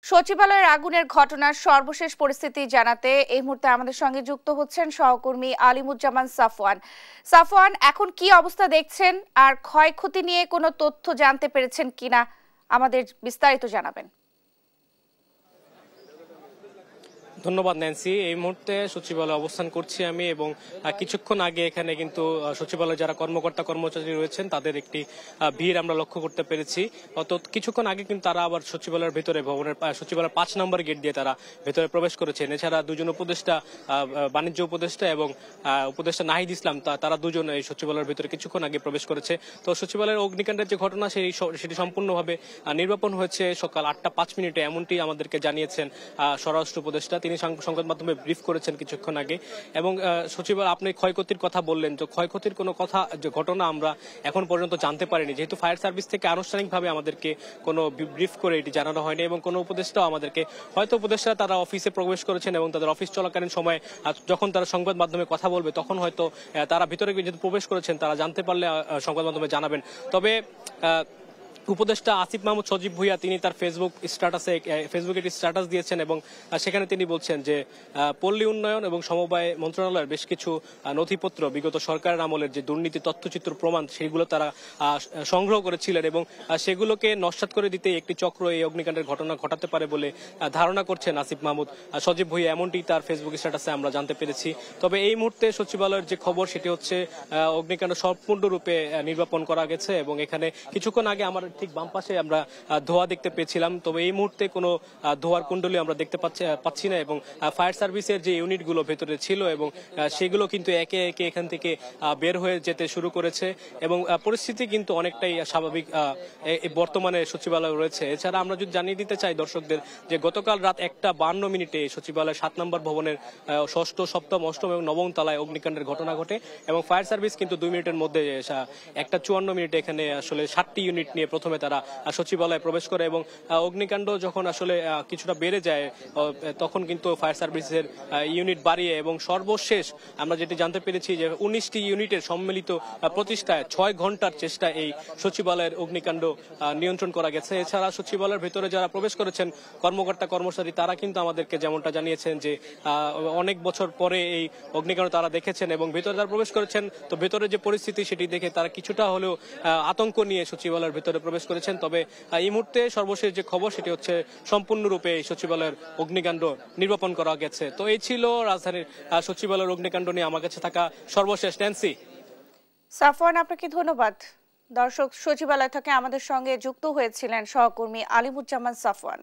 সচিবালয়ের আগুনের ঘটনার সর্বশেষ পরিস্থিতি জানাতে এই মুহূর্তে আমাদের সঙ্গে যুক্ত হচ্ছেন সহকর্মী আলিমুজ্জামান সাফওয়ান। সাফওয়ান, এখন কি অবস্থা দেখছেন আর ক্ষয়ক্ষতি নিয়ে কোনো তথ্য জানতে পেরেছেন কিনা আমাদের বিস্তারিত জানাবেন। ধন্যবাদ ন্যান্সি। এই মুহূর্তে সচিবালয়ে অবস্থান করছি আমি এবং কিছুক্ষণ আগে এখানে কিন্তু সচিবালয়ে যারা কর্মকর্তা কর্মচারী রয়েছেন তাদের একটি ভিড় আমরা লক্ষ্য করতে পেরেছি। তো কিছুক্ষণ আগে কিন্তু তারা আবার সচিবালয়ের ভিতরে ভবনের সচিবালয়ের 5 নম্বর গেট দিয়ে তারা ভেতরে প্রবেশ করেছেন। এছাড়া দুজন উপদেষ্টা, বাণিজ্য উপদেষ্টা এবং উপদেষ্টা নাহিদ ইসলাম, তারা দুজন এই সচিবালয়ের ভিতরে কিছুক্ষণ আগে প্রবেশ করেছে। তো সচিবালয়ের অগ্নিকাণ্ডের যে ঘটনা সেটি সম্পূর্ণভাবে নির্বাপন হয়েছে সকাল 8টা 5 মিনিটে, এমনটি আমাদেরকে জানিয়েছেন স্বরাষ্ট্র উপদেষ্টা। তিনি সংবাদ মাধ্যমে ব্রিফ করেছেন কিছুক্ষণ আগে। এবং সচিবালয়, আপনি ক্ষয়ক্ষতির কথা বললেন, তো ক্ষয়ক্ষতির কোনো কথা যে ঘটনা আমরা এখন পর্যন্ত জানতে পারিনি, যেহেতু ফায়ার সার্ভিস থেকে আনুষ্ঠানিকভাবে আমাদেরকে কোনো ব্রিফ করে এটি জানানো হয়নি এবং কোনো উপদেষ্টাও আমাদেরকে, হয়তো উপদেষ্টা তারা অফিসে প্রবেশ করেছেন এবং তাদের অফিস চলাকালীন সময় যখন তারা সংবাদ মাধ্যমে কথা বলবে তখন হয়তো তারা ভিতরে যেহেতু প্রবেশ করেছেন তারা জানতে পারলে সংবাদ মাধ্যমে জানাবেন। তবে উপদেষ্টা আসিফ মাহমুদ সজীব ভুইয়া তিনি তার ফেসবুকে একটি স্ট্যাটাস দিয়েছেন এবং সেখানে তিনি বলছেন যে পল্লী উন্নয়ন এবং সমবায় মন্ত্রণালয়ের বেশ কিছু নথিপত্র বিগত সরকারের আমলের যে দুর্নীতি তথ্যচিত্র প্রমাণ সেগুলো তারা সংগ্রহ করেছিলেন এবং সেগুলোকে নস্যাৎ করে দিতে একটি চক্র এই অগ্নিকাণ্ডের ঘটনা ঘটাতে পারে বলে ধারণা করছেন আসিফ মাহমুদ সজীব ভুইয়া, এমনটি তার ফেসবুক স্ট্যাটাসে আমরা জানতে পেরেছি। তবে এই মুহূর্তে সচিবালয়ের যে খবর সেটি হচ্ছে অগ্নিকাণ্ড সম্পূর্ণরূপে নির্বাপন করা গেছে এবং এখানে কিছুক্ষণ আগে আমার ঠিক বাম পাশে আমরা ধোঁয়া দেখতে পেয়েছিলাম। তবে এই মুহূর্তে কোনো ধোঁয়ার কুণ্ডলী আমরা দেখতে পাচ্ছি না এবং ফায়ার সার্ভিসের যে ইউনিটগুলো ভেতরে ছিল এবং সেগুলো কিন্তু একে একে এখান থেকে বের হয়ে যেতে শুরু করেছে এবং পরিস্থিতি কিন্তু অনেকটাই স্বাভাবিক বর্তমানে সচিবালয় রয়েছে। এছাড়া আমরা যদি জানিয়ে দিতে চাই দর্শকদের যে গতকাল রাত 1:52 মিনিটে সচিবালয়ের 7 নম্বর ভবনের 6ষ্ঠ, 7ম, 8ম এবং 9ম তলায় অগ্নিকাণ্ডের ঘটনা ঘটে এবং ফায়ার সার্ভিস কিন্তু 2 মিনিটের মধ্যে 1:54 মিনিটে এখানে আসলে 7টি ইউনিট নিয়ে প্রথমে তারা সচিবালয়ে প্রবেশ করে এবং অগ্নিকাণ্ড যখন আসলে কিছুটা বেড়ে যায় তখন কিন্তু ফায়ার সার্ভিসের ইউনিট বাড়িয়ে এবং সর্বশেষ আমরা যেটি জানতে পেরেছি যে 19টি ইউনিটের সম্মিলিত প্রচেষ্টায় 6 ঘন্টার চেষ্টা এই সচিবালয়ের অগ্নিকাণ্ড নিয়ন্ত্রণ করা গেছে। এছাড়া সচিবালয়ের ভেতরে যারা প্রবেশ করেছেন কর্মকর্তা কর্মচারী তারা কিন্তু আমাদেরকে যেমনটা জানিয়েছেন যে অনেক বছর পরে এই অগ্নিকাণ্ড তারা দেখেছেন এবং ভেতরে যারা প্রবেশ করেছেন তো ভেতরে যে পরিস্থিতি সেটি দেখে তারা কিছুটা হলেও আতঙ্ক নিয়ে সচিবালয়ের ভেতরে প্রবেশ করেছেন। তবে এই মুহূর্তে সর্বশেষ যে খবর সেটি হচ্ছে সম্পূর্ণরূপে সচিবালয়ের অগ্নিকাণ্ড নির্বাপন করা গেছে। তো এই ছিল রাজধানীর সচিবালয়ের অগ্নিকাণ্ড নিয়ে আমার কাছে থাকা সর্বশেষ। ন্যান্সি। সাফওয়ান, আপনাকে ধন্যবাদ। দর্শক, সচিবালয় থেকে আমাদের সঙ্গে যুক্ত হয়েছিলেন সহকর্মী আলিমুজ্জামান সাফওয়ান।